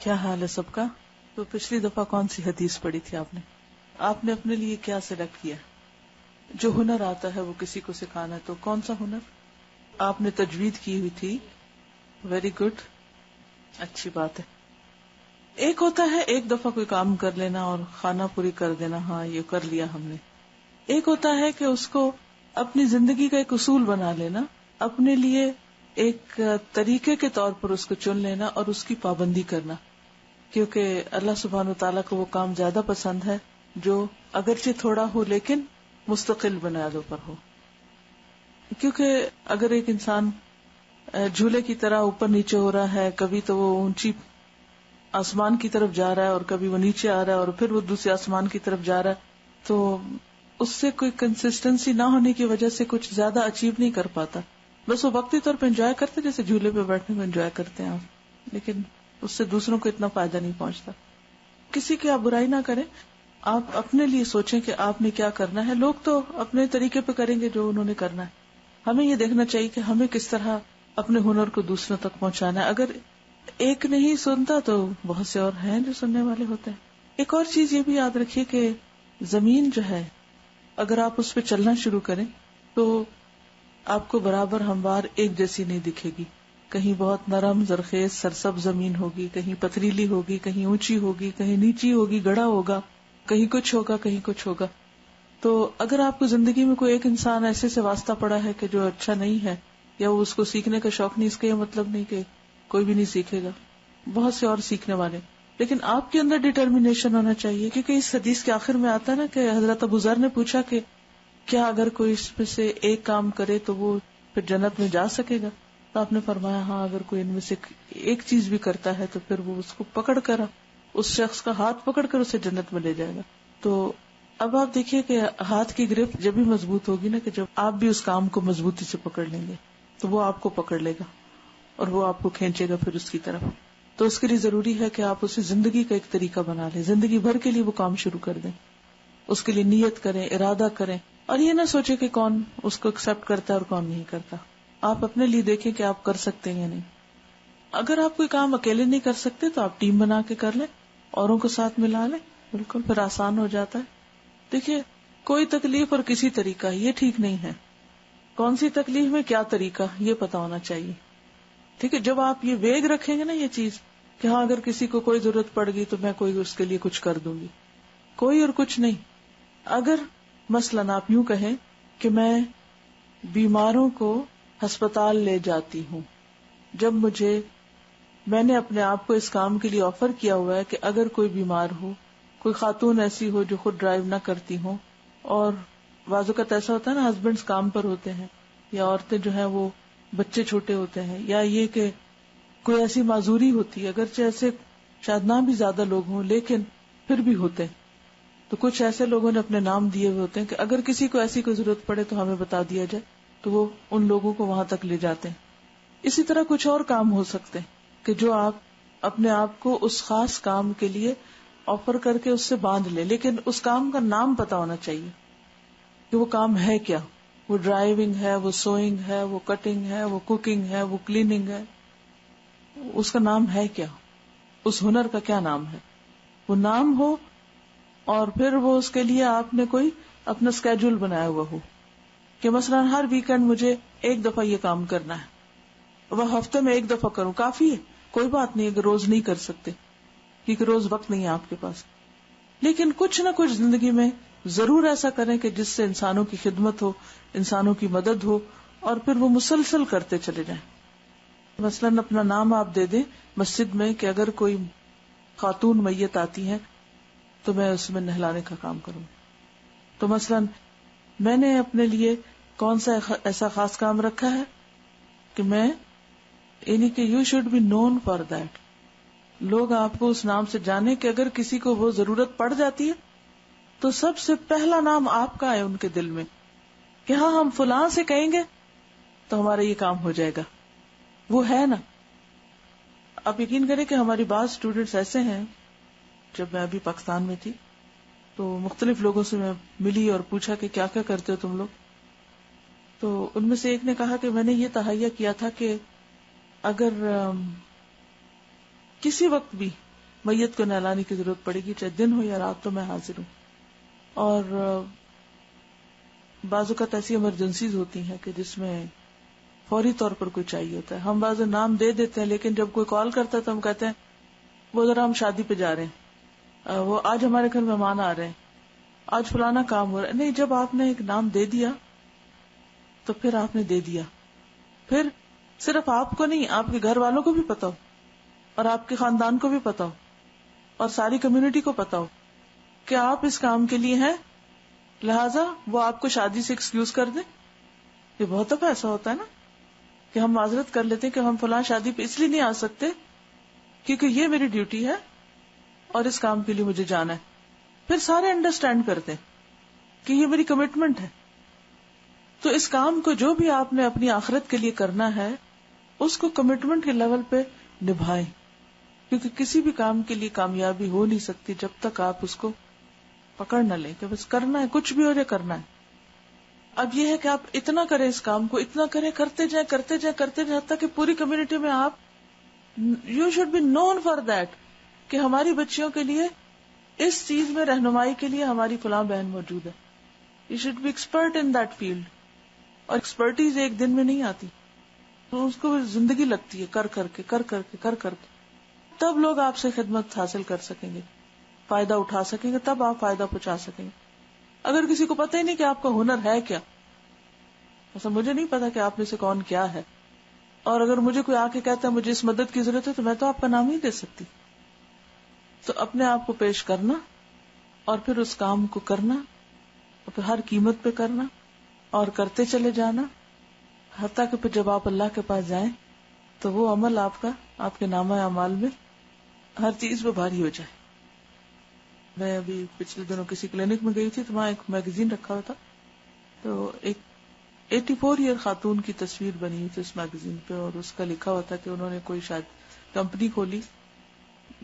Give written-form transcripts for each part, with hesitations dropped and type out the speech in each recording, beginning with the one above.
کیا حال ہے سب کا؟ تو پچھلی دفعہ کون سی حدیث پڑھی تھی آپ نے اپنے لیے کیا سلیکٹ کیا؟ جو ہنر آتا ہے وہ کسی کو سکھانا، تو کون سا ہنر آپ نے تجوید کی ہوئی تھی؟ ویری گڈ، اچھی بات ہے. ایک ہوتا ہے ایک دفعہ کوئی کام کر لینا اور خانہ پوری کر دینا، ہاں یہ کر لیا ہم نے. ایک ہوتا ہے کہ اس کو اپنی زندگی کا ایک اصول بنا لینا، اپنے لیے ایک طریقے کے طور پر اس کو چن لینا اور اس کی پابندی کرنا، کیونکہ اللہ سبحانہ وتعالیٰ کو وہ کام زیادہ پسند ہے جو اگرچہ تھوڑا ہو لیکن مستقل بنیادوں پر ہو. کیونکہ اگر ایک انسان جھولے کی طرح اوپر نیچے ہو رہا ہے، کبھی تو وہ اونچی آسمان کی طرف جا رہا ہے اور کبھی وہ نیچے آ رہا ہے اور پھر وہ دوسرے آسمان کی طرف جا رہا ہے، تو اس سے کوئی کنسسٹنسی نہ ہونے کی وجہ سے کچھ زیادہ اچیو نہیں کر پاتا. بس وہ وقتی طور پہ انجوائے کرتے جیسے جھولے پہ بیٹھنے میں انجوائے کرتے ہیں آپ، لیکن اس سے دوسروں کو اتنا فائدہ نہیں پہنچتا. کسی کی آپ برائی نہ کریں، آپ اپنے لیے سوچیں کہ آپ نے کیا کرنا ہے. لوگ تو اپنے طریقے پہ کریں گے جو انہوں نے کرنا ہے. ہمیں یہ دیکھنا چاہیے کہ ہمیں کس طرح اپنے ہنر کو دوسروں تک پہنچانا ہے. اگر ایک نہیں سنتا تو بہت سے اور ہیں جو سننے والے ہوتے ہیں. ایک اور چیز یہ بھی یاد رکھیے کہ زمین جو ہے اگر آپ اس پہ چلنا شروع کریں تو آپ کو برابر ہموار ایک جیسی نہیں دکھے گی. کہیں بہت نرم زرخیز سرسبز زمین ہوگی، کہیں پتھریلی ہوگی، کہیں اونچی ہوگی، کہیں نیچی ہوگی، گڑھا ہوگا، کہیں کچھ ہوگا، کہیں کچھ ہوگا. تو اگر آپ کو زندگی میں کوئی ایک انسان ایسے سے واسطہ پڑا ہے کہ جو اچھا نہیں ہے یا وہ اس کو سیکھنے کا شوق نہیں، اس کا یہ مطلب نہیں کہ کوئی بھی نہیں سیکھے گا، بہت سے اور سیکھنے والے. لیکن آپ کے اندر ڈٹرمینیشن ہونا چاہیے، کیونکہ اس حدیث کے آخر میں آتا ہے نا کہ حضرت ابو ذر نے پوچھا کہ کیا اگر کوئی اس میں سے ایک کام کرے تو وہ پھر جنت میں جا سکے گا؟ تو آپ نے فرمایا ہاں، اگر کوئی ان میں سے ایک چیز بھی کرتا ہے تو پھر وہ اس کو پکڑ کر، اس شخص کا ہاتھ پکڑ کر اسے جنت میں لے جائے گا. تو اب آپ دیکھیے کہ ہاتھ کی گرفت جب بھی مضبوط ہوگی نا، کہ جب آپ بھی اس کام کو مضبوطی سے پکڑ لیں گے تو وہ آپ کو پکڑ لے گا اور وہ آپ کو کھینچے گا پھر اس کی طرف. تو اس کے لیے ضروری ہے کہ آپ اسے زندگی کا ایک طریقہ بنا لیں، زندگی بھر کے لیے وہ کام شروع کر دیں، اس کے لیے نیت کریں، ارادہ کریں، اور یہ نہ سوچے کہ کون اس کو ایکسپٹ کرتا ہے اور کون نہیں کرتا. آپ اپنے لیے دیکھیں کہ آپ کر سکتے ہیں یا نہیں. اگر آپ کوئی کام اکیلے نہیں کر سکتے تو آپ ٹیم بنا کے کر لیں، اوروں کو ساتھ ملا لیں، بالکل پھر آسان ہو جاتا ہے. دیکھیے کوئی تکلیف اور کسی طریقہ یہ ٹھیک نہیں ہے. کون سی تکلیف میں کیا طریقہ یہ پتا ہونا چاہیے. ٹھیک ہے، جب آپ یہ ویگ رکھیں گے نا یہ چیز کہ ہاں اگر کسی کو کوئی ضرورت پڑ گئی تو میں کوئی اس کے لیے کچھ کر دوں گی، کوئی اور کچھ نہیں. اگر مثلاً آپ یوں کہیں کہ میں بیماروں کو ہسپتال لے جاتی ہوں، جب میں نے اپنے آپ کو اس کام کے لیے آفر کیا ہوا ہے کہ اگر کوئی بیمار ہو، کوئی خاتون ایسی ہو جو خود ڈرائیو نہ کرتی ہوں، اور بعض اوقات ایسا ہوتا ہے نا ہسبینڈز کام پر ہوتے ہیں یا عورتیں جو ہیں وہ بچے چھوٹے ہوتے ہیں، یا یہ کہ کوئی ایسی معذوری ہوتی ہے، اگرچہ ایسے شاید نہ بھی زیادہ لوگ ہوں لیکن پھر بھی ہوتے ہیں. تو کچھ ایسے لوگوں نے اپنے نام دیے ہوئے ہوتے ہیں کہ اگر کسی کو ایسی کوئی ضرورت پڑے تو ہمیں بتا دیا جائے، تو وہ ان لوگوں کو وہاں تک لے جاتے ہیں. اسی طرح کچھ اور کام ہو سکتے ہیں کہ جو آپ اپنے آپ کو اس خاص کام کے لیے آفر کر کے اس سے باندھ لیں، لیکن اس کام کا نام پتا ہونا چاہیے کہ وہ کام ہے کیا. وہ ڈرائیونگ ہے، وہ سوئنگ ہے، وہ کٹنگ ہے، وہ کوکنگ ہے، وہ کلیننگ ہے، اس کا نام ہے کیا، اس ہنر کا کیا نام ہے. وہ نام ہو اور پھر وہ اس کے لیے آپ نے کوئی اپنا اسکیڈول بنایا ہوا ہو کہ مثلا ہر ویکینڈ مجھے ایک دفعہ یہ کام کرنا ہے، وہ ہفتے میں ایک دفعہ کروں کافی ہے، کوئی بات نہیں اگر روز نہیں کر سکتے کیونکہ روز وقت نہیں ہے آپ کے پاس. لیکن کچھ نہ کچھ زندگی میں ضرور ایسا کریں کہ جس سے انسانوں کی خدمت ہو، انسانوں کی مدد ہو، اور پھر وہ مسلسل کرتے چلے جائیں. مثلاً اپنا نام آپ دے دیں مسجد میں کہ اگر کوئی خاتون میت آتی ہے تو میں اس میں نہلانے کا کام کروں. تو مثلاً میں نے اپنے لیے کون سا ایسا خاص کام رکھا ہے کہ میں یعنی کہ you should be known for that, لوگ آپ کو اس نام سے جانے کہ اگر کسی کو وہ ضرورت پڑ جاتی ہے تو سب سے پہلا نام آپ کا ہے ان کے دل میں کہ ہاں ہم فلاں سے کہیں گے تو ہمارا یہ کام ہو جائے گا. وہ ہے نا. آپ یقین کریں کہ ہماری بعض اسٹوڈینٹس ایسے ہیں، جب میں ابھی پاکستان میں تھی تو مختلف لوگوں سے میں ملی اور پوچھا کہ کیا کیا کرتے ہو تم لوگ. تو ان میں سے ایک نے کہا کہ میں نے یہ تہیہ کیا تھا کہ اگر کسی وقت بھی میت کو نہلانے کی ضرورت پڑے گی، چاہے دن ہو یا رات، تو میں حاضر ہوں. اور بعض اوقات ایسی ایمرجنسیز ہوتی ہیں کہ جس میں فوری طور پر کوئی چاہیے ہوتا ہے. ہم بعض نام دے دیتے ہیں، لیکن جب کوئی کال کرتا ہے تو ہم کہتے ہیں وہ ذرا ہم شادی پہ جا رہے ہیں، وہ آج ہمارے گھر مہمان آ رہے ہیں، آج فلانا کام ہو رہا ہے. نہیں، جب آپ نے ایک نام دے دیا تو پھر آپ نے دے دیا. پھر صرف آپ کو نہیں، آپ کے گھر والوں کو بھی پتا ہو، اور آپ کے خاندان کو بھی پتا ہو، اور ساری کمیونٹی کو پتا ہو کہ آپ اس کام کے لیے ہیں، لہذا وہ آپ کو شادی سے ایکسکیوز کر دیں. یہ بہت دفعہ ایسا ہوتا ہے نا کہ ہم معذرت کر لیتے ہیں کہ ہم فلاں شادی پہ اس لیے نہیں آ سکتے کیونکہ یہ میری ڈیوٹی ہے اور اس کام کے لیے مجھے جانا ہے. پھر سارے انڈرسٹینڈ کرتے ہیں کہ یہ میری کمٹمنٹ ہے. تو اس کام کو جو بھی آپ نے اپنی آخرت کے لیے کرنا ہے اس کو کمٹمنٹ کے لیول پہ نبھائیں، کیونکہ کسی بھی کام کے لیے کامیابی ہو نہیں سکتی جب تک آپ اس کو پکڑ نہ لیں کہ بس کرنا ہے، کچھ بھی ہو جائے کرنا ہے. اب یہ ہے کہ آپ اتنا کریں اس کام کو، اتنا کریں، کرتے جائیں کرتے جائیں کرتے جائیں، حتیٰ کہ پوری کمیونٹی میں آپ you should be known for that کہ ہماری بچیوں کے لیے اس چیز میں رہنمائی کے لیے ہماری فلاں بہن موجود ہے. You should be expert in that field. اور ایکسپرٹیز ایک دن میں نہیں آتی، تو اس کو زندگی لگتی ہے، کر کر کے کر کر کے کر کر کے. تب لوگ آپ سے خدمت حاصل کر سکیں گے، فائدہ اٹھا سکیں گے، تب آپ فائدہ پہنچا سکیں گے. اگر کسی کو پتہ ہی نہیں کہ آپ کا ہنر ہے کیا، ایسا مجھے نہیں پتا کہ آپ میں سے کون کیا ہے، اور اگر مجھے کوئی آ کے کہتا ہے مجھے اس مدد کی ضرورت ہے تو میں تو آپ کا نام ہی دے سکتی. تو اپنے آپ کو پیش کرنا اور پھر اس کام کو کرنا اور پھر ہر قیمت پہ کرنا اور کرتے چلے جانا، حتیٰ کہ پھر جب آپ اللہ کے پاس جائیں تو وہ عمل آپ کا آپ کے نامہ اعمال میں ہر چیز پہ بھاری ہو جائے. میں ابھی پچھلے دنوں کسی کلینک میں گئی تھی تو وہاں ایک میگزین رکھا ہوا تھا، تو ایک 84 ایئر خاتون کی تصویر بنی ہوئی تھی اس میگزین پہ، اور اس کا لکھا ہوا تھا کہ انہوں نے کوئی شاید کمپنی کھولی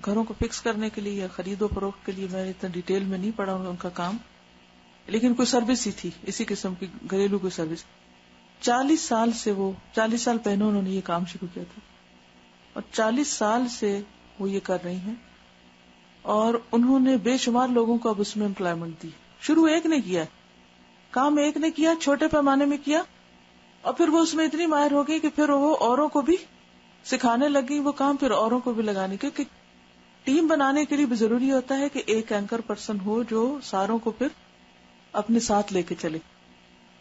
گھروں کو فکس کرنے کے لیے یا خرید و فروخت کے لیے. میں نے اتنا ڈیٹیل میں نہیں پڑھا ان کا کام، لیکن کوئی سروس ہی تھی اسی قسم کی، گھریلو کوئی سروس. 40 سال پہلے انہوں نے یہ کام شروع کیا تھا، اور 40 سال سے وہ یہ کر رہی ہیں، اور انہوں نے بے شمار لوگوں کو اب اس میں امپلائمنٹ دی. شروع ایک نے کیا، کام ایک نے کیا، چھوٹے پیمانے میں کیا، اور پھر وہ اس میں اتنی ماہر ہو گئی کہ پھر وہ اوروں کو بھی سکھانے لگی وہ کام، پھر اوروں کو بھی لگانے. کیونکہ ٹیم بنانے کے لیے بھی ضروری ہوتا ہے کہ ایک اینکر پرسن ہو جو ساروں کو پھر اپنے ساتھ لے کے چلے.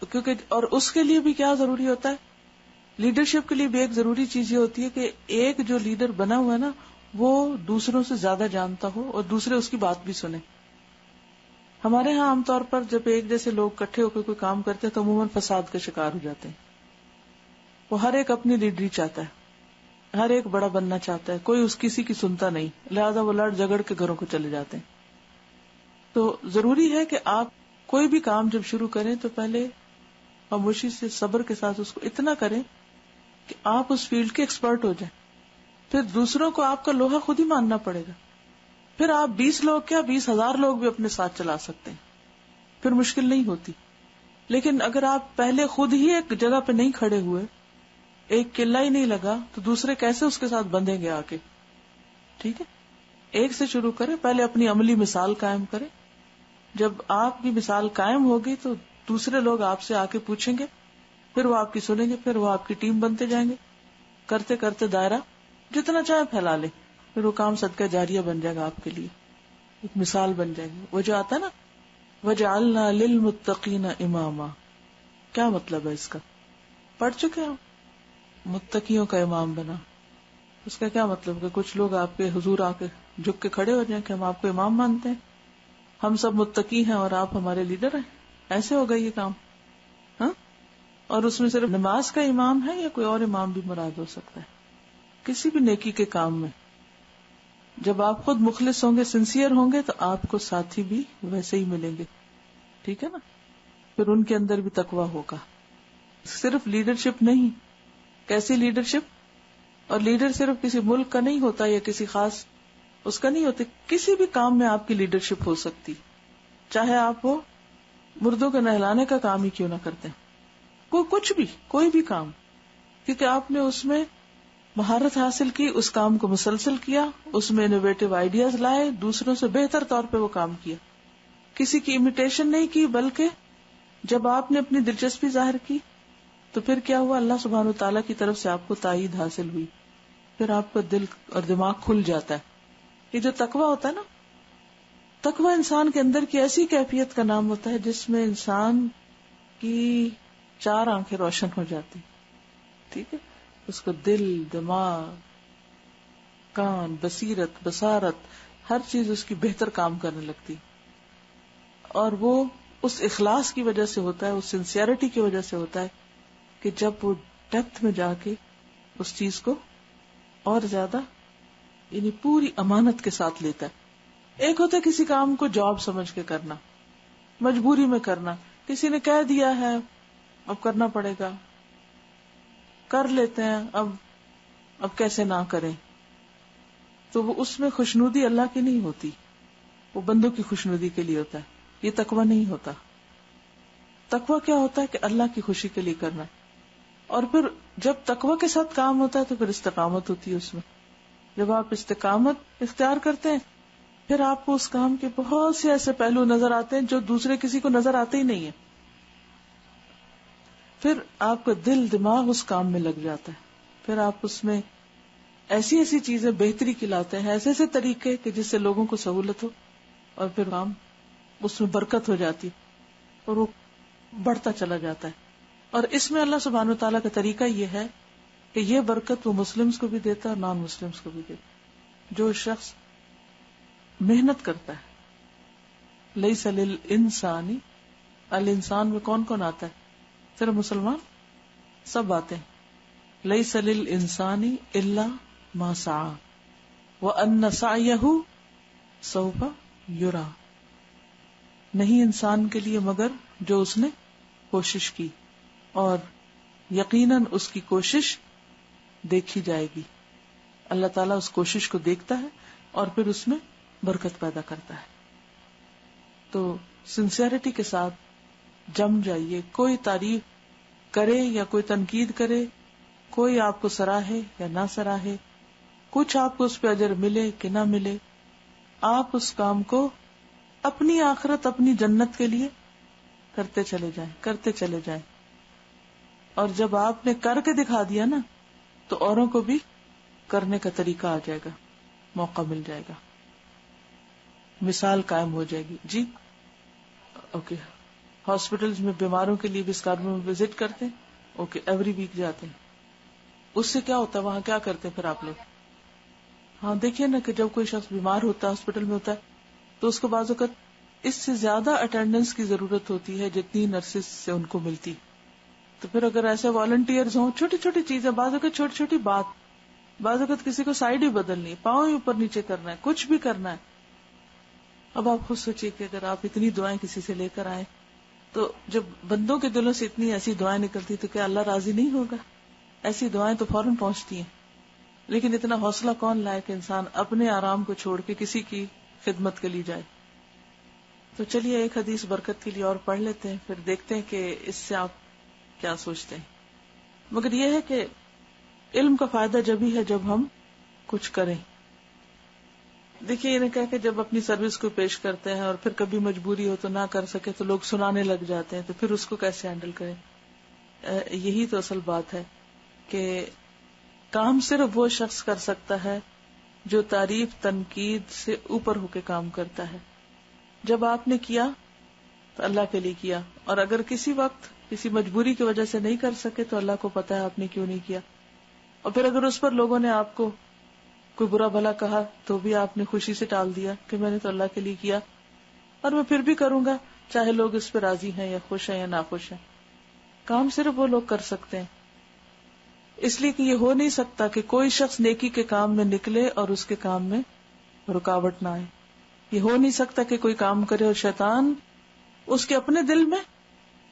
کیونکہ اور اس کے لیے بھی کیا ضروری ہوتا ہے، لیڈرشپ کے لیے بھی ایک ضروری چیز یہ ہوتی ہے کہ ایک جو لیڈر بنا ہوا ہے نا وہ دوسروں سے زیادہ جانتا ہو اور دوسرے اس کی بات بھی سنیں. ہمارے ہاں عام طور پر جب ایک جیسے لوگ اکٹھے ہو کے کوئی کام کرتے ہیں تو عموماً فساد کا شکار ہو جاتے ہیں. وہ ہر ایک اپنی لیڈری چاہتا ہے، ہر ایک بڑا بننا چاہتا ہے، کوئی اس کسی کی سنتا نہیں، لہذا وہ لڑ جگڑ کے گھروں کو چلے جاتے ہیں. تو ضروری ہے کہ آپ کوئی بھی کام جب شروع کریں تو پہلے خاموشی سے صبر کے ساتھ اس کو اتنا کریں کہ آپ اس فیلڈ کے ایکسپرٹ ہو جائیں. پھر دوسروں کو آپ کا لوہا خود ہی ماننا پڑے گا. پھر آپ 20 لوگ کیا 20,000 لوگ بھی اپنے ساتھ چلا سکتے ہیں، پھر مشکل نہیں ہوتی. لیکن اگر آپ پہلے خود ہی ایک جگہ پہ نہیں کھڑے ہوئے، ایک قلہ ہی نہیں لگا، تو دوسرے کیسے اس کے ساتھ بندھیں گے آ کے. ٹھیک ہے، ایک سے شروع کریں، پہلے اپنی عملی مثال قائم کریں. جب آپ کی مثال قائم ہوگی تو دوسرے لوگ آپ سے آ کے پوچھیں گے، پھر وہ آپ کی سنیں گے، پھر وہ آپ کی ٹیم بنتے جائیں گے. کرتے کرتے دائرہ جتنا چاہے پھیلا لے، پھر وہ کام صدقہ جاریہ بن جائے گا آپ کے لیے، ایک مثال بن جائے گی. وہ جو آتا ہے نا وَجَعَلْنَا لِلْمُتَّقِينَ إِمَامًا، کیا مطلب ہے اس کا؟ پڑھ چکے ہو؟ متقیوں کا امام بنا. اس کا کیا مطلب کہ کچھ لوگ آپ کے حضور آ کے جھک کے کھڑے ہو جائیں کہ ہم آپ کو امام مانتے ہیں، ہم سب متقی ہیں اور آپ ہمارے لیڈر ہیں. ایسے ہوگا یہ کام؟ ہاں. اور اس میں صرف نماز کا امام ہے یا کوئی اور امام بھی مراد ہو سکتا ہے؟ کسی بھی نیکی کے کام میں جب آپ خود مخلص ہوں گے، سنسیئر ہوں گے، تو آپ کو ساتھی بھی ویسے ہی ملیں گے. ٹھیک ہے نا؟ پھر ان کے اندر بھی تقویٰ ہوگا. صرف لیڈرشپ نہیں. کیسی لیڈرشپ؟ اور لیڈر صرف کسی ملک کا نہیں ہوتا یا کسی خاص اس کا نہیں ہوتا، کسی بھی کام میں آپ کی لیڈرشپ ہو سکتی، چاہے آپ وہ مردوں کے نہلانے کا کام ہی کیوں نہ کرتے ہیں، کوئی کچھ بھی، کوئی بھی کام، کیونکہ آپ نے اس میں مہارت حاصل کی، اس کام کو مسلسل کیا، اس میں انوویٹو آئیڈیاز لائے، دوسروں سے بہتر طور پہ وہ کام کیا، کسی کی امیٹیشن نہیں کی، بلکہ جب آپ نے اپنی دلچسپی ظاہر کی تو پھر کیا ہوا، اللہ سبحانہ و تعالیٰ کی طرف سے آپ کو تائید حاصل ہوئی، پھر آپ کا دل اور دماغ کھل جاتا ہے. یہ جو تقویٰ ہوتا ہے نا، تقویٰ انسان کے اندر کی ایسی کیفیت کا نام ہوتا ہے جس میں انسان کی 4 آنکھیں روشن ہو جاتی. ٹھیک ہے، اس کو دل، دماغ، کان، بصیرت، بصارت، ہر چیز اس کی بہتر کام کرنے لگتی. اور وہ اس اخلاص کی وجہ سے ہوتا ہے، اس سنسیئرٹی کی وجہ سے ہوتا ہے کہ جب وہ ڈیپتھ میں جا کے اس چیز کو اور زیادہ یعنی پوری امانت کے ساتھ لیتا ہے. ایک ہوتا ہے کسی کام کو جاب سمجھ کے کرنا، مجبوری میں کرنا، کسی نے کہہ دیا ہے اب کرنا پڑے گا، کر لیتے ہیں، اب کیسے نہ کریں. تو وہ اس میں خوشنودی اللہ کی نہیں ہوتی، وہ بندوں کی خوشنودی کے لیے ہوتا ہے. یہ تقویٰ نہیں ہوتا. تقویٰ کیا ہوتا ہے کہ اللہ کی خوشی کے لیے کرنا. اور پھر جب تقویٰ کے ساتھ کام ہوتا ہے تو پھر استقامت ہوتی ہے اس میں. جب آپ استقامت اختیار کرتے ہیں پھر آپ کو اس کام کے بہت سے ایسے پہلو نظر آتے ہیں جو دوسرے کسی کو نظر آتے ہی نہیں ہیں. پھر آپ کا دل دماغ اس کام میں لگ جاتا ہے، پھر آپ اس میں ایسی ایسی چیزیں بہتری کی لاتے ہیں، ایسے ایسے طریقے کہ جس سے لوگوں کو سہولت ہو، اور پھر کام اس میں برکت ہو جاتی اور وہ بڑھتا چلا جاتا ہے. اور اس میں اللہ سبحانہ وتعالیٰ کا طریقہ یہ ہے کہ یہ برکت وہ مسلمز کو بھی دیتا ہے اور نان مسلمز کو بھی دیتا ہے. جو شخص محنت کرتا ہے، لیس للانسان، الانسان میں کون کون آتا ہے؟ صرف مسلمان؟ سب آتے ہیں. لیس للانسان الا ما سعى وان سعيه سوف یرا. نہیں انسان کے لیے مگر جو اس نے کوشش کی، اور یقیناً اس کی کوشش دیکھی جائے گی. اللہ تعالیٰ اس کوشش کو دیکھتا ہے اور پھر اس میں برکت پیدا کرتا ہے. تو سنسیئرٹی کے ساتھ جم جائیے. کوئی تعریف کرے یا کوئی تنقید کرے، کوئی آپ کو سراہے یا نہ سراہے، کچھ آپ کو اس پہ اجر ملے کہ نہ ملے، آپ اس کام کو اپنی آخرت، اپنی جنت کے لیے کرتے چلے جائیں، کرتے چلے جائیں. اور جب آپ نے کر کے دکھا دیا نا تو اوروں کو بھی کرنے کا طریقہ آ جائے گا، موقع مل جائے گا، مثال قائم ہو جائے گی. جی اوکے. ہاسپٹلز میں بیماروں کے لیے بھی اسکاربرو میں وزٹ کرتے ہیں؟ اوکے، ایوری ویک جاتے ہیں. اس سے کیا ہوتا ہے، وہاں کیا کرتے ہیں پھر آپ لوگ؟ ہاں دیکھیے نا کہ جب کوئی شخص بیمار ہوتا ہے، ہاسپٹل میں ہوتا ہے، تو اس کو بعض اوقات اس سے زیادہ اٹینڈنس کی ضرورت ہوتی ہے جتنی نرسز سے ان کو ملتی. تو پھر اگر ایسے والنٹیئرز ہوں، چھوٹی چھوٹی چیزیں، بعض اوقات چھوٹی چھوٹی بات، بعض اوقات کسی کو سائڈ ہی بدلنی ہے، پاؤں ہی اوپر نیچے کرنا ہے، کچھ بھی کرنا ہے. اب آپ خود سوچیے کہ اگر آپ اتنی دعائیں کسی سے لے کر آئے تو جب بندوں کے دلوں سے اتنی ایسی دعائیں نکلتی تو کیا اللہ راضی نہیں ہوگا؟ ایسی دعائیں تو فوراً پہنچتی ہیں. لیکن اتنا حوصلہ کون لائے کہ انسان اپنے آرام کو چھوڑ کے کسی کی خدمت کے لیے جائے. تو چلیے ایک حدیث برکت کے لیے اور پڑھ لیتے ہیں، پھر دیکھتے ہیں کہ اس سے آپ کیا سوچتے ہیں. مگر یہ ہے کہ علم کا فائدہ جب ہی ہے جب ہم کچھ کریں. دیکھیے یہ کہہ کہ جب اپنی سروس کو پیش کرتے ہیں اور پھر کبھی مجبوری ہو تو نہ کر سکے تو لوگ سنانے لگ جاتے ہیں، تو پھر اس کو کیسے ہینڈل کریں؟ یہی تو اصل بات ہے کہ کام صرف وہ شخص کر سکتا ہے جو تعریف تنقید سے اوپر ہو کے کام کرتا ہے. جب آپ نے کیا تو اللہ کے لیے کیا، اور اگر کسی وقت کسی مجبوری کی وجہ سے نہیں کر سکے تو اللہ کو پتا ہے آپ نے کیوں نہیں کیا. اور پھر اگر اس پر لوگوں نے آپ کو کوئی برا بھلا کہا تو بھی آپ نے خوشی سے ٹال دیا کہ میں نے تو اللہ کے لیے کیا اور میں پھر بھی کروں گا، چاہے لوگ اس پہ راضی ہیں یا خوش ہیں یا ناخوش ہیں. کام صرف وہ لوگ کر سکتے ہیں، اس لیے کہ یہ ہو نہیں سکتا کہ کوئی شخص نیکی کے کام میں نکلے اور اس کے کام میں رکاوٹ نہ آئے. یہ ہو نہیں سکتا کہ کوئی کام کرے اور شیطان اس کے اپنے دل میں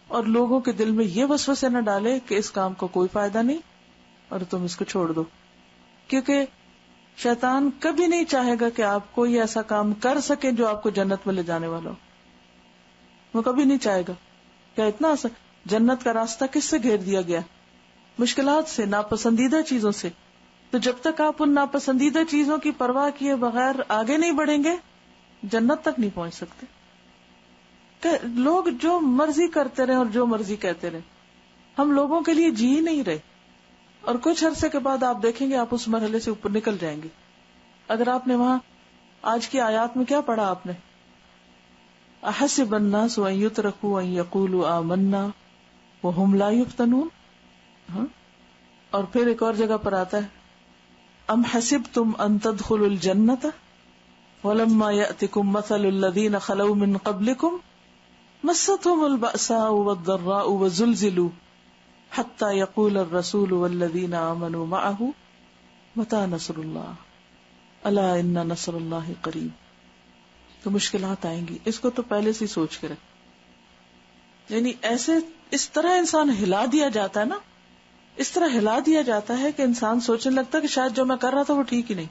اور لوگوں کے دل میں یہ وسوسے نہ ڈالے کہ اس کام کو کوئی فائدہ نہیں اور تم اس کو چھوڑ دو. کیونکہ شیطان کبھی نہیں چاہے گا کہ آپ کوئی ایسا کام کر سکے جو آپ کو جنت میں لے جانے والا ہو. وہ کبھی نہیں چاہے گا. کیا اتنا جنت کا راستہ کس سے گھیر دیا گیا؟ مشکلات سے، ناپسندیدہ چیزوں سے. تو جب تک آپ ان ناپسندیدہ چیزوں کی پرواہ کیے بغیر آگے نہیں بڑھیں گے جنت تک نہیں پہنچ سکتے. کہ لوگ جو مرضی کرتے رہے اور جو مرضی کہتے رہے، ہم لوگوں کے لیے جی نہیں رہے، اور کچھ عرصے کے بعد آپ دیکھیں گے آپ اس مرحلے سے اوپر نکل جائیں گے. اگر آپ نے وہاں آج کی آیات میں کیا پڑھا آپ نے؟ احسب الناس ان یترکوا ان یقولوا آمنا وهم لا یفتنون. اور پھر ایک اور جگہ پر آتا ہے ام حسبتم ان تدخلوا الجنۃ ولما یأتکم مثل الذین خلوا من قبلکم مستهم البأساء والضراء وزلزلوا حتى يقول الرسول والذین آمنوا معه متى نصر اللہ الا ان نصر اللہ قریب. تو مشکلات آئیں گی، اس کو تو پہلے سے سوچ کے رکھ. یعنی ایسے اس طرح انسان ہلا دیا جاتا ہے نا، اس طرح ہلا دیا جاتا ہے کہ انسان سوچنے لگتا ہے کہ شاید جو میں کر رہا تھا وہ ٹھیک ہی نہیں،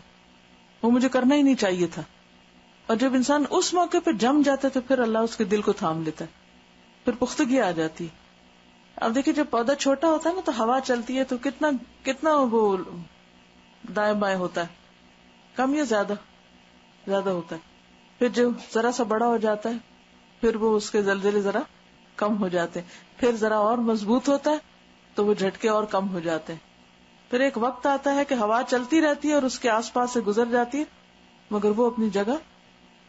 وہ مجھے کرنا ہی نہیں چاہیے تھا. اور جب انسان اس موقع پہ جم جاتا ہے تو پھر اللہ اس کے دل کو تھام لیتا ہے، پھر پختگی آ جاتی ہے. اب دیکھیں جب پودا چھوٹا ہوتا ہے نا تو ہوا چلتی ہے تو کتنا وہ دائیں بائیں ہوتا ہے، کم یا زیادہ ہوتا ہے. پھر جو ذرا سا بڑا ہو جاتا ہے پھر وہ اس کے زلزلے ذرا کم ہو جاتے ہیں، پھر ذرا اور مضبوط ہوتا ہے تو وہ جھٹکے اور کم ہو جاتے ہیں. پھر ایک وقت آتا ہے کہ ہوا چلتی رہتی ہے اور اس کے آس پاس سے گزر جاتی ہے مگر وہ اپنی جگہ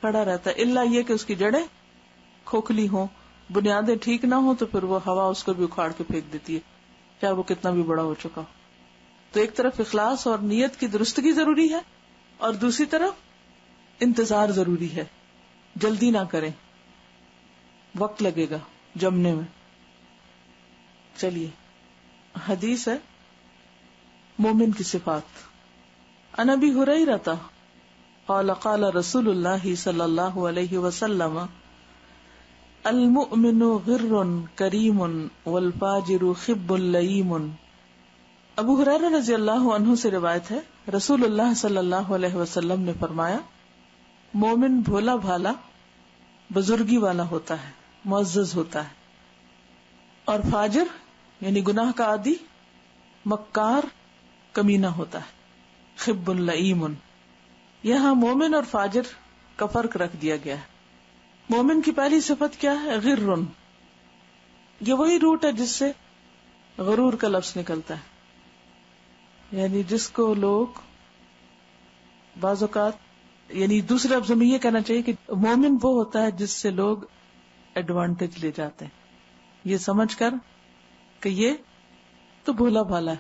کھڑا رہتا ہے، الا یہ کہ اس کی جڑیں کھوکھلی ہوں، بنیادیں ٹھیک نہ ہوں تو پھر وہ ہوا اس کو بھی اکھاڑ کے پھینک دیتی ہے چاہے وہ کتنا بھی بڑا ہو چکا ہو. تو ایک طرف اخلاص اور نیت کی درستگی ضروری ہے اور دوسری طرف انتظار ضروری ہے. جلدی نہ کریں، وقت لگے گا جمنے میں. چلیے حدیث ہے مومن کی صفات. عن ابی ہریرہ قال قال رسول اللہ صلی اللہ علیہ وسلم المؤمن غر کریم والفاجر خب لئیم. ابو ہریرہ رضی اللہ عنہ سے روایت ہے، رسول اللہ صلی اللہ علیہ وسلم نے فرمایا مومن بھولا بھالا بزرگی والا ہوتا ہے، معزز ہوتا ہے، اور فاجر یعنی گناہ کا عادی مکار کمینہ ہوتا ہے، خب لئیم. یہاں مومن اور فاجر کا فرق رکھ دیا گیا ہے. مومن کی پہلی صفت کیا ہے؟ غر. یہ وہی روٹ ہے جس سے غرور کا لفظ نکلتا ہے، یعنی جس کو لوگ بعض اوقات، یعنی دوسرے لفظ میں یہ کہنا چاہیے کہ مومن وہ ہوتا ہے جس سے لوگ ایڈوانٹیج لے جاتے ہیں، یہ سمجھ کر کہ یہ تو بھولا بھالا ہے،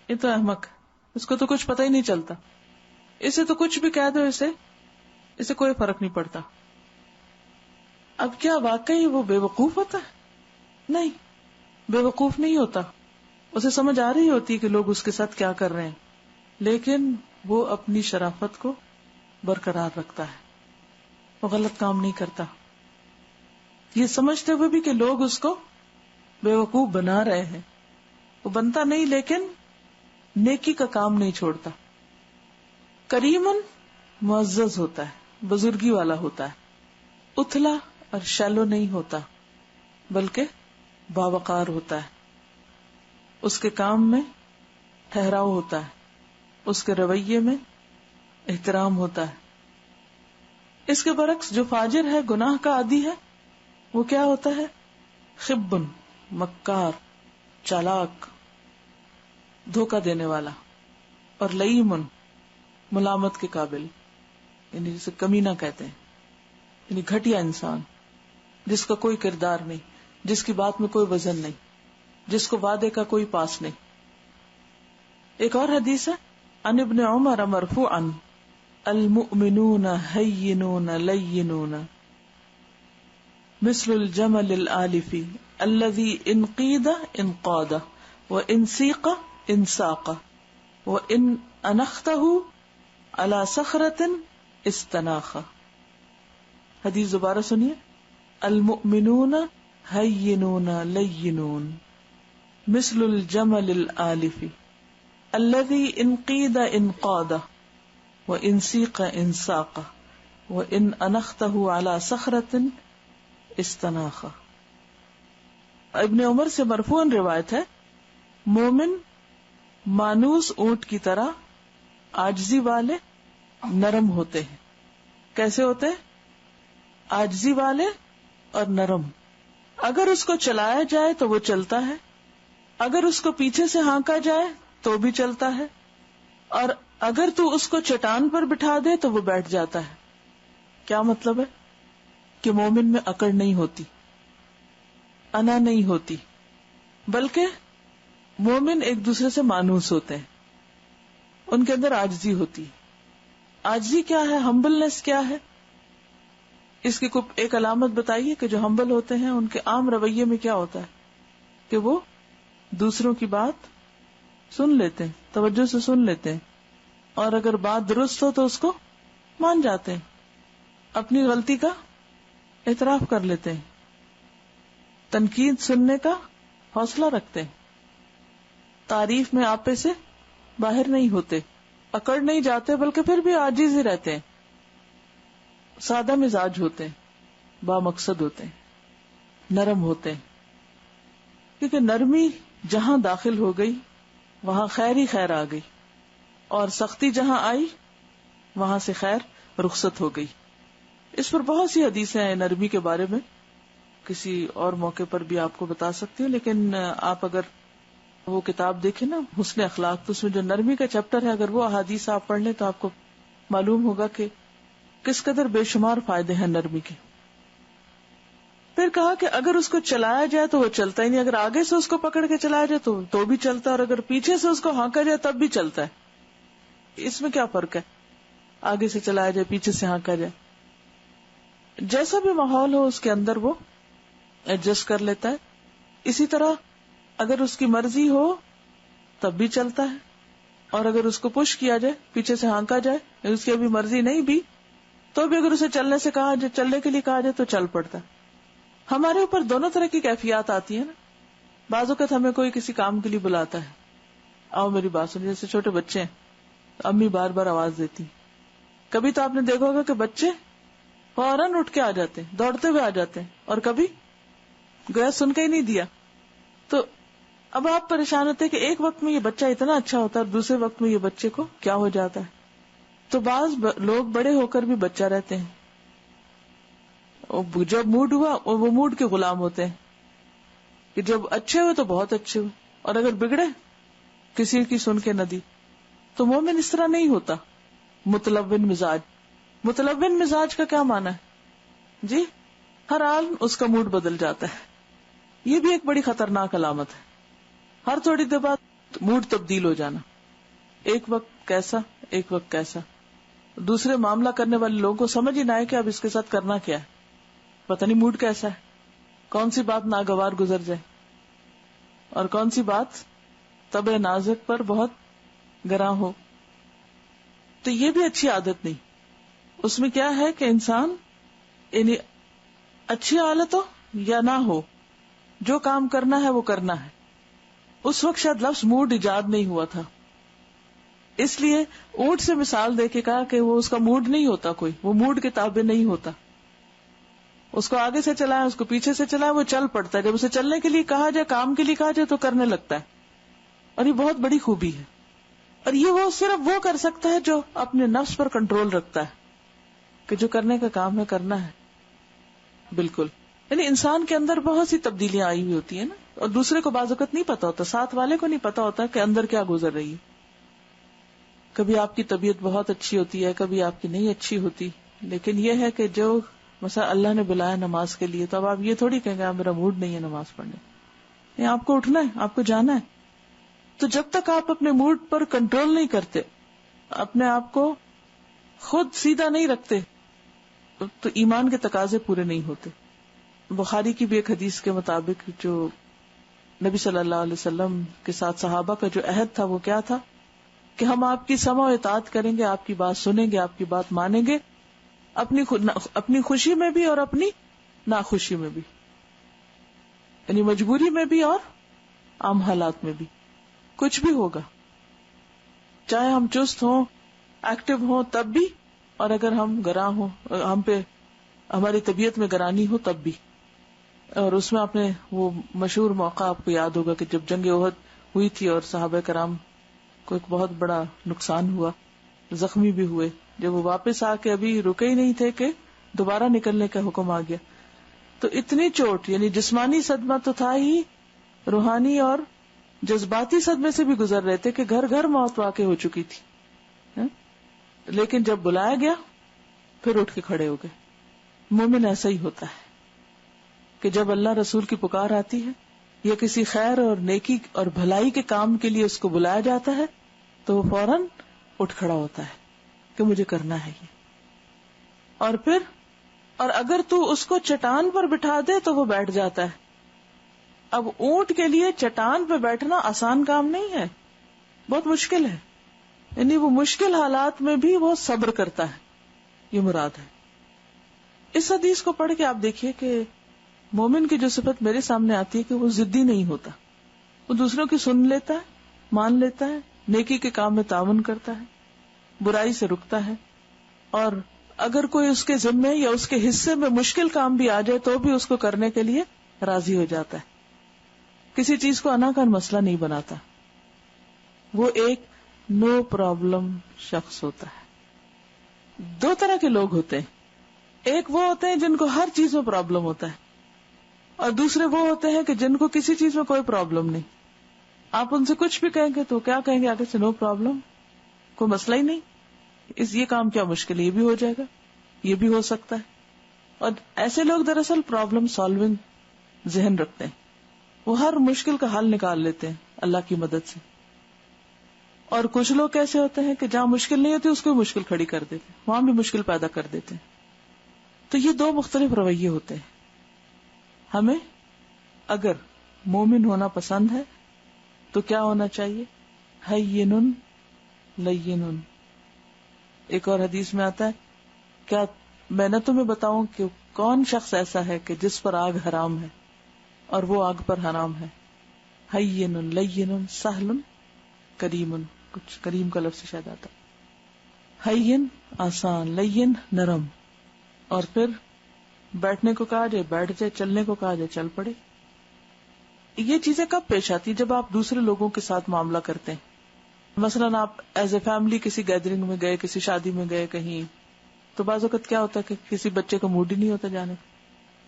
یہ تو احمق، اس کو تو کچھ پتہ ہی نہیں چلتا، اسے تو کچھ بھی کہہ دو اسے کوئی فرق نہیں پڑتا. اب کیا واقعی وہ بے وقوف ہوتا ہے؟ نہیں، بے وقوف نہیں ہوتا. اسے سمجھ آ رہی ہوتی کہ لوگ اس کے ساتھ کیا کر رہے ہیں، لیکن وہ اپنی شرافت کو برقرار رکھتا ہے، وہ غلط کام نہیں کرتا، یہ سمجھتے ہوئے بھی کہ لوگ اس کو بے وقوف بنا رہے ہیں. وہ بنتا نہیں لیکن نیکی کا کام نہیں چھوڑتا. کریمن معزز ہوتا ہے، بزرگی والا ہوتا ہے، اتھلا اور شیلو نہیں ہوتا بلکہ باوقار ہوتا ہے. اس کے کام میں ٹھہراؤ ہوتا ہے، اس کے رویے میں احترام ہوتا ہے. اس کے برعکس جو فاجر ہے، گناہ کا عادی ہے، وہ کیا ہوتا ہے؟ خبن، مکار، چالاک، دھوکہ دینے والا، اور لئیمن، ملامت کے قابل، یعنی جسے کمینہ کہتے ہیں، یعنی گھٹیا انسان جس کا کوئی کردار نہیں، جس کی بات میں کوئی وزن نہیں، جس کو وعدے کا کوئی پاس نہیں. ایک اور حدیث ہے عن ابن عمر مرفوعا المؤمنون هينون لينون مثل الجمل الآلف الذي إن قيد انقاد وإن سيق انساق وإن أنخته على صخرة استناخ. حدیث دوبارہ سنیے. المؤمنون هينون لينون مثل الجمل الآلف الذي إن قيد انقاد وإن سيق انساق وإن أنخته على صخرة استناخ. ابن عمر سے مرفوعاً روایت ہے مومن مانوس اونٹ کی طرح عاجزی والے نرم ہوتے ہیں. کیسے ہوتے ہیں؟ عاجزی والے اور نرم. اگر اس کو چلایا جائے تو وہ چلتا ہے، اگر اس کو پیچھے سے ہانکا جائے تو بھی چلتا ہے، اور اگر تو اس کو چٹان پر بٹھا دے تو وہ بیٹھ جاتا ہے. کیا مطلب ہے؟ کہ مومن میں اکڑ نہیں ہوتی، انا نہیں ہوتی، بلکہ مومن ایک دوسرے سے مانوس ہوتے ہیں، ان کے اندر عاجزی ہوتی. عاجزی کیا ہے؟ ہمبلنس کیا ہے؟ اس کی کوئی ایک علامت بتائیے کہ جو ہمبل ہوتے ہیں ان کے عام رویے میں کیا ہوتا ہے؟ کہ وہ دوسروں کی بات سن لیتے ہیں، توجہ سے سن لیتے ہیں، اور اگر بات درست ہو تو اس کو مان جاتے ہیں، اپنی غلطی کا اعتراف کر لیتے ہیں، تنقید سننے کا حوصلہ رکھتے ہیں، تعریف میں آپے سے باہر نہیں ہوتے، اکڑ نہیں جاتے، بلکہ پھر بھی عاجز ہی رہتے ہیں، سادہ مزاج ہوتے ہیں، با مقصد ہوتے ہیں، نرم ہوتے ہیں. کیونکہ نرمی جہاں داخل ہو گئی وہاں خیر ہی خیر آ گئی، اور سختی جہاں آئی وہاں سے خیر رخصت ہو گئی. اس پر بہت سی حدیثیں ہیں نرمی کے بارے میں، کسی اور موقع پر بھی آپ کو بتا سکتی ہوں، لیکن آپ اگر وہ کتاب دیکھیں نا حسن اخلاق، تو اس میں جو نرمی کا چیپٹر ہے، اگر وہ احادیث آپ پڑھ لیں تو آپ کو معلوم ہوگا کہ کس قدر بے شمار فائدے ہیں نرمی کے. پھر کہا کہ اگر اس کو چلایا جائے تو وہ چلتا ہی نہیں، اگر آگے سے اس کو پکڑ کے چلایا جائے تو بھی چلتا ہے، اور اگر پیچھے سے اس کو ہانکا جائے تب بھی چلتا ہے. اس میں کیا فرق ہے؟ آگے سے چلایا جائے، پیچھے سے ہانکا جائے، جیسا بھی ماحول ہو اس کے اندر وہ ایڈجسٹ کر لیتا ہے. اسی طرح اگر اس کی مرضی ہو تب بھی چلتا ہے، اور اگر اس کو پش کیا جائے، پیچھے سے ہانکا جائے، اس کی ابھی مرضی نہیں بھی تو بھی اگر اسے چلنے سے کہا جائے، چلنے کے لیے کہا جائے تو چل پڑتا ہے. ہمارے اوپر دونوں طرح کی کیفیات آتی ہیں نا. بعض اوقات ہمیں کوئی کسی کام کے لیے بلاتا ہے، آؤ میری بات سنو، جیسے چھوٹے بچے ہیں، امی بار بار آواز دیتی. کبھی تو آپ نے دیکھا ہوگا کہ بچے فوراً اٹھ کے آ جاتے ہیں، دوڑتے ہوئے آ جاتے ہیں، اور کبھی گویا سن کے ہی نہیں دیا. تو اب آپ پریشان ہوتے ہیں کہ ایک وقت میں یہ بچہ اتنا اچھا ہوتا ہے اور دوسرے وقت میں یہ بچے کو کیا ہو جاتا ہے. تو بعض لوگ بڑے ہو کر بھی بچہ رہتے ہیں، جب موڈ ہوا وہ موڈ کے غلام ہوتے ہیں، کہ جب اچھے ہوئے تو بہت اچھے ہوئے، اور اگر بگڑے کسی کی سن کے نہ دی. تو مومن اس طرح نہیں ہوتا. متلون مزاج. متلون مزاج کا کیا معنی ہے؟ جی، ہر حال اس کا موڈ بدل جاتا ہے. یہ بھی ایک بڑی خطرناک علامت ہے. ہر تھوڑی دیر بعد موڈ تبدیل ہو جانا، ایک وقت کیسا ایک وقت کیسا. دوسرے معاملہ کرنے والے لوگوں کو سمجھ ہی نہ آئے کہ اب اس کے ساتھ کرنا کیا ہے، پتہ نہیں موڈ کیسا ہے، کون سی بات ناگوار گزر جائے اور کون سی بات طبع نازک پر بہت گراں ہو. تو یہ بھی اچھی عادت نہیں. اس میں کیا ہے کہ انسان یعنی اچھی حالت ہو یا نہ ہو، جو کام کرنا ہے وہ کرنا ہے. اس وقت شاید لفظ موڈ ایجاد نہیں ہوا تھا، اس لیے اونٹ سے مثال دے کے کہا کہ وہ اس کا موڈ نہیں ہوتا، کوئی وہ موڈ کے تابع نہیں ہوتا. اس کو آگے سے چلائے، اس کو پیچھے سے چلائے، وہ چل پڑتا ہے. جب اسے چلنے کے لیے کہا جائے، کام کے لیے کہا جائے تو کرنے لگتا ہے. اور یہ بہت بڑی خوبی ہے. اور یہ وہ صرف وہ کر سکتا ہے جو اپنے نفس پر کنٹرول رکھتا ہے، کہ جو کرنے کا کام ہے کرنا ہے. بالکل. یعنی انسان کے اندر بہت سی تبدیلیاں آئی ہوئی ہوتی ہیں نا، اور دوسرے کو بعض اوقات نہیں پتا ہوتا، ساتھ والے کو نہیں پتا ہوتا کہ اندر کیا گزر رہی ہے. کبھی آپ کی طبیعت بہت اچھی ہوتی ہے، کبھی آپ کی نہیں اچھی ہوتی، لیکن یہ ہے کہ جو مثلا اللہ نے بلایا نماز کے لیے، تو اب آپ یہ تھوڑی کہیں گے میرا موڈ نہیں ہے نماز پڑھنے. آپ کو اٹھنا ہے، آپ کو جانا ہے. تو جب تک آپ اپنے موڈ پر کنٹرول نہیں کرتے، اپنے آپ کو خود سیدھا نہیں رکھتے، تو ایمان کے تقاضے پورے نہیں ہوتے. بخاری کی بھی ایک حدیث کے مطابق جو نبی صلی اللہ علیہ وسلم کے ساتھ صحابہ کا جو عہد تھا وہ کیا تھا کہ ہم آپ کی سمع و اطاعت کریں گے، آپ کی بات سنیں گے، آپ کی بات مانیں گے، اپنی خوشی میں بھی اور اپنی ناخوشی میں بھی، یعنی مجبوری میں بھی اور عام حالات میں بھی. کچھ بھی ہوگا، چاہے ہم چست ہوں، ایکٹیو ہوں تب بھی، اور اگر ہم گراں ہوں، ہم پہ ہماری طبیعت میں گرانی ہو تب بھی. اور اس میں وہ مشہور موقع آپ کو یاد ہوگا کہ جب جنگ احد ہوئی تھی اور صحابہ کرام کو ایک بہت بڑا نقصان ہوا، زخمی بھی ہوئے. جب وہ واپس آ کے ابھی رکے ہی نہیں تھے کہ دوبارہ نکلنے کا حکم آ گیا. تو اتنی چوٹ، یعنی جسمانی صدمہ تو تھا ہی، روحانی اور جذباتی صدمے سے بھی گزر رہے تھے کہ گھر گھر موت واقع ہو چکی تھی. لیکن جب بلایا گیا پھر اٹھ کے کھڑے ہو گئے. مومن ایسا ہی ہوتا ہے کہ جب اللہ رسول کی پکار آتی ہے یا کسی خیر اور نیکی اور بھلائی کے کام کے لیے اس کو بلایا جاتا ہے تو وہ فوراً اٹھ کھڑا ہوتا ہے کہ مجھے کرنا ہے یہ. اور اگر تو اس کو چٹان پر بٹھا دے تو وہ بیٹھ جاتا ہے. اب اونٹ کے لیے چٹان پہ بیٹھنا آسان کام نہیں ہے، بہت مشکل ہے. یعنی وہ مشکل حالات میں بھی وہ صبر کرتا ہے، یہ مراد ہے. اس حدیث کو پڑھ کے آپ دیکھیے کہ مومن کی جو صفت میرے سامنے آتی ہے کہ وہ ضدی نہیں ہوتا، وہ دوسروں کی سن لیتا ہے، مان لیتا ہے، نیکی کے کام میں تعاون کرتا ہے، برائی سے رکتا ہے، اور اگر کوئی اس کے ذمے یا اس کے حصے میں مشکل کام بھی آ جائے تو بھی اس کو کرنے کے لیے راضی ہو جاتا ہے. کسی چیز کو اناکان مسئلہ نہیں بناتا. وہ ایک نو پرابلم شخص ہوتا ہے. دو طرح کے لوگ ہوتے ہیں، ایک وہ ہوتے ہیں جن کو ہر چیز میں پرابلم ہوتا ہے، اور دوسرے وہ ہوتے ہیں کہ جن کو کسی چیز میں کوئی پرابلم نہیں. آپ ان سے کچھ بھی کہیں گے تو کیا کہیں گے آگے سے؟ نو پرابلم، کوئی مسئلہ ہی نہیں، یہ کام کیا مشکل ہے، یہ بھی ہو جائے گا، یہ بھی ہو سکتا ہے. اور ایسے لوگ دراصل پرابلم سالونگ ذہن رکھتے ہیں، وہ ہر مشکل کا حل نکال لیتے ہیں اللہ کی مدد سے. اور کچھ لوگ ایسے ہوتے ہیں کہ جہاں مشکل نہیں ہوتی اس کو مشکل کھڑی کر دیتے ہیں، وہاں بھی مشکل پیدا کر دیتے ہیں. تو یہ دو مختلف رویے ہوتے ہیں. ہمیں اگر مومن ہونا پسند ہے تو کیا ہونا چاہیے؟ ہیّن لین. ایک اور حدیث میں آتا ہے، کیا میں نہ تمہیں بتاؤں کہ کون شخص ایسا ہے کہ جس پر آگ حرام ہے اور وہ آگ پر حرام ہے؟ ہیّن لین سہل کریم. کچھ کریم کا لفظ شاید آتا. ہیّن آسان، لین نرم. اور پھر بیٹھنے کو کہا جائے بیٹھ جائے، چلنے کو کہا جائے چل پڑے. یہ چیزیں کب پیش آتی؟ جب آپ دوسرے لوگوں کے ساتھ معاملہ کرتے ہیں. مثلاً آپ ایز اے فیملی کسی گیدرنگ میں گئے، کسی شادی میں گئے کہیں، تو بعض اوقات کیا ہوتا ہے کہ کسی بچے کا موڈ ہی نہیں ہوتا جانے کا.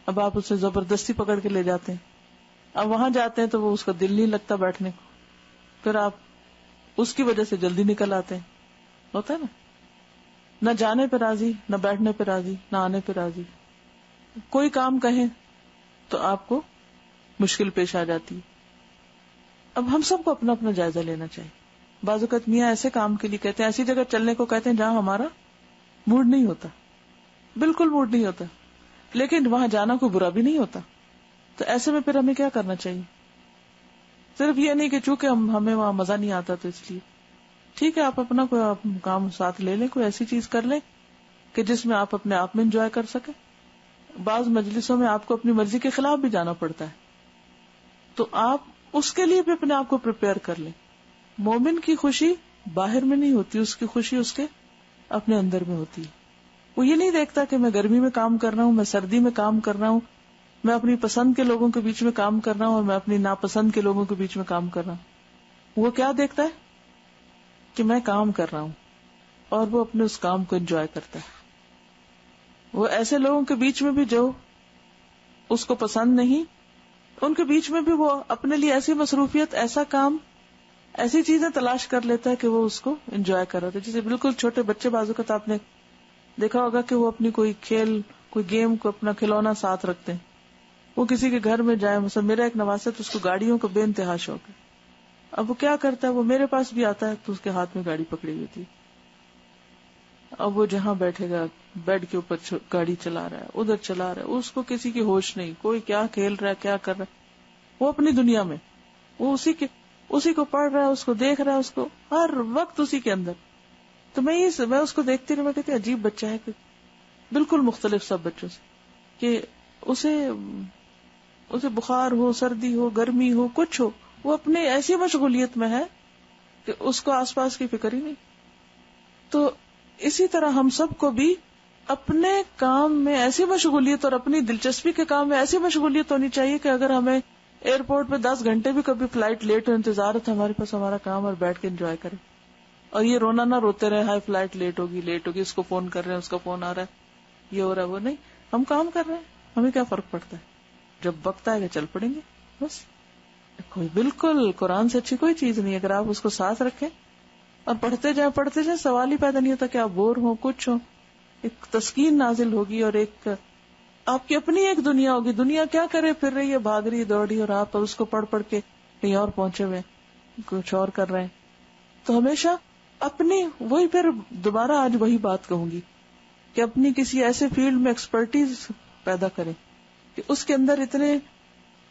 اب آپ اسے زبردستی پکڑ کے لے جاتے ہیں. اب وہاں جاتے ہیں تو وہ اس کا دل نہیں لگتا بیٹھنے کو، پھر آپ اس کی وجہ سے جلدی نکل آتے ہیں. ہوتا ہے نا، نہ جانے پہ راضی، نہ بیٹھنے پہ راضی، نہ آنے پہ راضی. کوئی کام کہیں تو آپ کو مشکل پیش آ جاتی ہے. اب ہم سب کو اپنا اپنا جائزہ لینا چاہیے. بعض اوقات میاں ایسے کام کے لیے کہتے ہیں، ایسی جگہ چلنے کو کہتے ہیں جہاں ہمارا موڈ نہیں ہوتا، بالکل موڈ نہیں ہوتا، لیکن وہاں جانا کوئی برا بھی نہیں ہوتا. تو ایسے میں پھر ہمیں کیا کرنا چاہیے؟ صرف یہ نہیں کہ چونکہ ہمیں وہاں مزہ نہیں آتا تو اس لیے ٹھیک ہے، آپ اپنا کوئی کام ساتھ لے لیں، کوئی ایسی چیز کر لیں کہ جس میں آپ اپنے آپ میں انجوائے کر سکیں. بعض مجلسوں میں آپ کو اپنی مرضی کے خلاف بھی جانا پڑتا ہے، تو آپ اس کے لیے بھی اپنے آپ کو پریپیئر کر لیں. مومن کی خوشی باہر میں نہیں ہوتی، اس کی خوشی اس کے اپنے اندر میں ہوتی ہے. وہ یہ نہیں دیکھتا کہ میں گرمی میں کام کر رہا ہوں، میں سردی میں کام کر رہا ہوں، میں اپنی پسند کے لوگوں کے بیچ میں کام کر رہا ہوں اور میں اپنی ناپسند کے لوگوں کے بیچ میں کام کر رہا ہوں. وہ کیا دیکھتا ہے کہ میں کام کر رہا ہوں اور وہ اپنے اس کام کو انجوائے کرتا ہے. وہ ایسے لوگوں کے بیچ میں بھی جو اس کو پسند نہیں، ان کے بیچ میں بھی وہ اپنے لیے ایسی مصروفیت، ایسا کام، ایسی چیزیں تلاش کر لیتا ہے کہ وہ اس کو انجوائے کر رہا تھا. جیسے بالکل چھوٹے بچے بعض اوقات آپ نے دیکھا ہوگا کہ وہ اپنی کوئی کھیل، کوئی گیم کو اپنا کھلونا ساتھ رکھتے ہیں. وہ کسی کے گھر میں جائے، مثلا میرا ایک نواز ہے تو اس کو گاڑیوں کا بے انتہا شوق ہے. اب وہ کیا کرتا ہے، وہ میرے پاس بھی آتا ہے تو اس کے ہاتھ میں گاڑی پکڑی ہوئی تھی. اب وہ جہاں بیٹھے گا بیڈ کے اوپر گاڑی چلا رہا ہے، ادھر چلا رہا ہے، اس کو کسی کی ہوش نہیں، کوئی کیا کھیل رہا ہے، کیا کر رہا ہے. وہ اپنی دنیا میں، وہ اسی کو پڑھ رہا ہے، اس کو دیکھ رہا ہے، اس کو ہر وقت اسی کے اندر. تو میں اس کو دیکھتی رہی، میں کہتی عجیب بچہ ہے کہ بالکل مختلف سب بچوں سے، کہ اسے بخار ہو، سردی ہو، گرمی ہو، کچھ ہو، وہ اپنے ایسی مشغولیت میں ہے کہ اس کو آس پاس کی فکر ہی نہیں. تو اسی طرح ہم سب کو بھی اپنے کام میں ایسی مشغولیت اور اپنی دلچسپی کے کام میں ایسی مشغولیت ہونی چاہیے کہ اگر ہمیں ایئرپورٹ پہ 10 گھنٹے بھی کبھی فلائٹ لیٹ ہو انتظار ہے تو ہمارے پاس ہمارا کام اور بیٹھ کے انجوائے کریں. اور یہ رونا نہ روتے رہے ہائی فلائٹ لیٹ ہوگی, اس کو فون کر رہے ہیں, اس کا فون آ رہا ہے, یہ ہو رہا ہے, وہ نہیں, ہم کام کر رہے ہیں, ہمیں کیا فرق پڑتا ہے, جب وقت آئے گا چل پڑیں گے بس. کوئی بالکل قرآن سے اچھی کوئی چیز نہیں, اگر آپ اس کو ساتھ رکھیں اور پڑھتے جائیں, سوال ہی پیدا نہیں ہوتا کہ آپ بور ہوں, کچھ ہوں, ایک تسکین نازل ہوگی اور ایک آپ کی اپنی ایک دنیا ہوگی. دنیا کیا کرے, پھر رہی ہے, بھاگ رہی ہے, دوڑ رہی ہے, اور آپ اس کو پڑھ کے کہیں اور پہنچے ہوئے, کچھ اور کر رہے ہیں. تو ہمیشہ اپنی وہی, پھر دوبارہ آج وہی بات کہوں گی کہ اپنی کسی ایسے فیلڈ میں ایکسپرٹیز پیدا کریں کہ اس کے اندر اتنے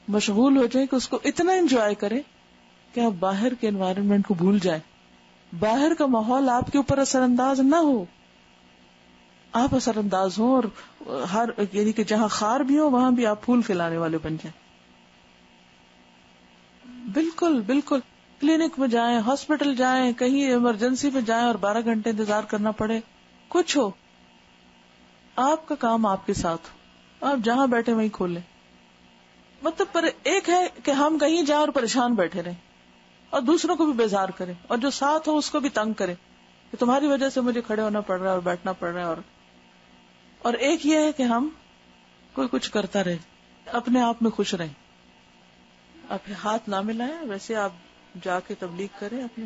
مشغول ہو جائیں کہ اس کو اتنا انجوائے کریں کہ آپ باہر کے انوائرمنٹ کو بھول جائیں, باہر کا ماحول آپ کے اوپر اثر انداز نہ ہو, آپ اثر انداز ہوں, اور ہر یعنی کہ جہاں خار بھی ہو وہاں بھی آپ پھول کھلانے والے بن جائیں. بالکل بالکل, کلینک میں جائیں, ہاسپٹل جائیں, کہیں ایمرجنسی میں جائیں اور 12 گھنٹے انتظار کرنا پڑے, کچھ ہو, آپ کا کام آپ کے ساتھ ہو, آپ جہاں بیٹھے وہیں کھولیں. مطلب پر ایک ہے کہ ہم کہیں جائیں اور پریشان بیٹھے رہیں اور دوسروں کو بھی بیزار کریں, اور جو ساتھ ہو اس کو بھی تنگ کریں کہ تمہاری وجہ سے مجھے کھڑے ہونا پڑ رہا ہے اور بیٹھنا پڑ رہا ہے. اور ایک یہ ہے کہ ہم کوئی کچھ کرتا رہے, اپنے آپ میں خوش رہیں, اپنے ہاتھ نہ ملائیں. ویسے آپ جا کے تبلیغ کریں اپنے,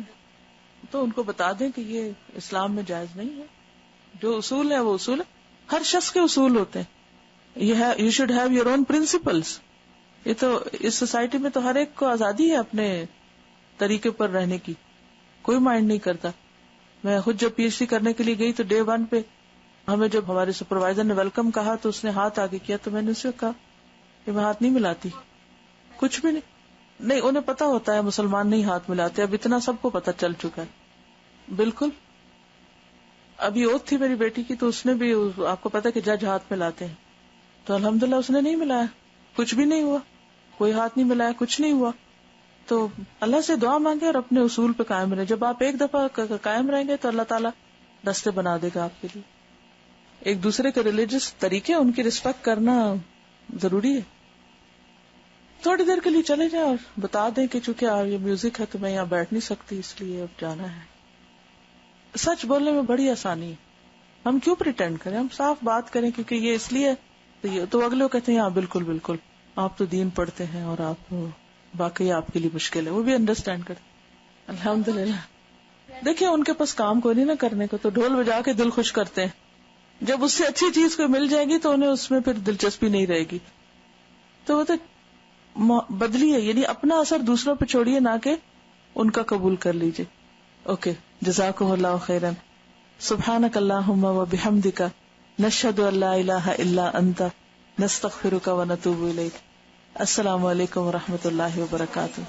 تو ان کو بتا دیں کہ یہ اسلام میں جائز نہیں ہے, جو اصول ہے وہ اصول ہے, ہر شخص کے اصول ہوتے ہیں, یہ ہے you should have your own principles. یہ تو اس سوسائٹی میں تو ہر ایک کو آزادی ہے اپنے طریقے پر رہنے کی, کوئی مائنڈ نہیں کرتا. میں خود جب پی ایچ ڈی کرنے کے لیے گئی تو ڈے 1 پہ ہمیں جب ہمارے سپروائزر نے ویلکم کہا تو اس نے ہاتھ آگے کیا, تو میں نے اسے کہا کہ میں ہاتھ نہیں ملاتی, کچھ بھی نہیں, انہیں پتا ہوتا ہے مسلمان نہیں ہاتھ ملاتے, اب اتنا سب کو پتا چل چکا ہے. بالکل, ابھی اوتھ تھی میری بیٹی کی تو اس نے بھی, آپ کو پتا کہ جج ہاتھ ملاتے ہیں, تو الحمدللہ اس نے نہیں ملایا, کچھ بھی نہیں ہوا, کوئی ہاتھ نہیں ملایا, کچھ نہیں ہوا. تو اللہ سے دعا مانگے اور اپنے اصول پہ قائم رہے. جب آپ ایک دفعہ قائم رہیں گے تو اللہ تعالیٰ راستے بنا دے گا آپ کے لیے. ایک دوسرے کے ریلیجس طریقے, ان کی رسپیکٹ کرنا ضروری ہے. تھوڑی دیر کے لیے چلے جائیں اور بتا دیں کہ چونکہ یہ میوزک ہے تو میں یہاں بیٹھ نہیں سکتی, اس لیے اب جانا ہے. سچ بولنے میں بڑی آسانی ہے, ہم کیوں پریٹینڈ کریں, ہم صاف بات کریں, کیونکہ یہ اس لیے تو اگلے کہتے ہیں ہاں بالکل بالکل آپ تو دین پڑھتے ہیں اور آپ واقعی آپ کے لیے مشکل ہے, وہ بھی انڈرسٹینڈ کرتے. الحمدللہ. دیکھیں ان کے پاس کام کوئی نہیں نہ کرنے کو, تو ڈھول بجا کے دل خوش کرتے ہیں. جب اس سے اچھی چیز کوئی مل جائے گی تو انہیں اس میں پھر دلچسپی نہیں رہے گی. تو وہ تو بدلی ہے, یعنی اپنا اثر دوسروں پہ چھوڑیے, نہ کہ ان کا قبول کر لیجیے. اوکے, جزاکم اللہ خیرا. سبحانک اللہم و بحمدک, نشہد ان لا الہ الا انت, نستغفرک و نتوب الیک. السلام علیکم و رحمۃ اللہ وبرکاتہ.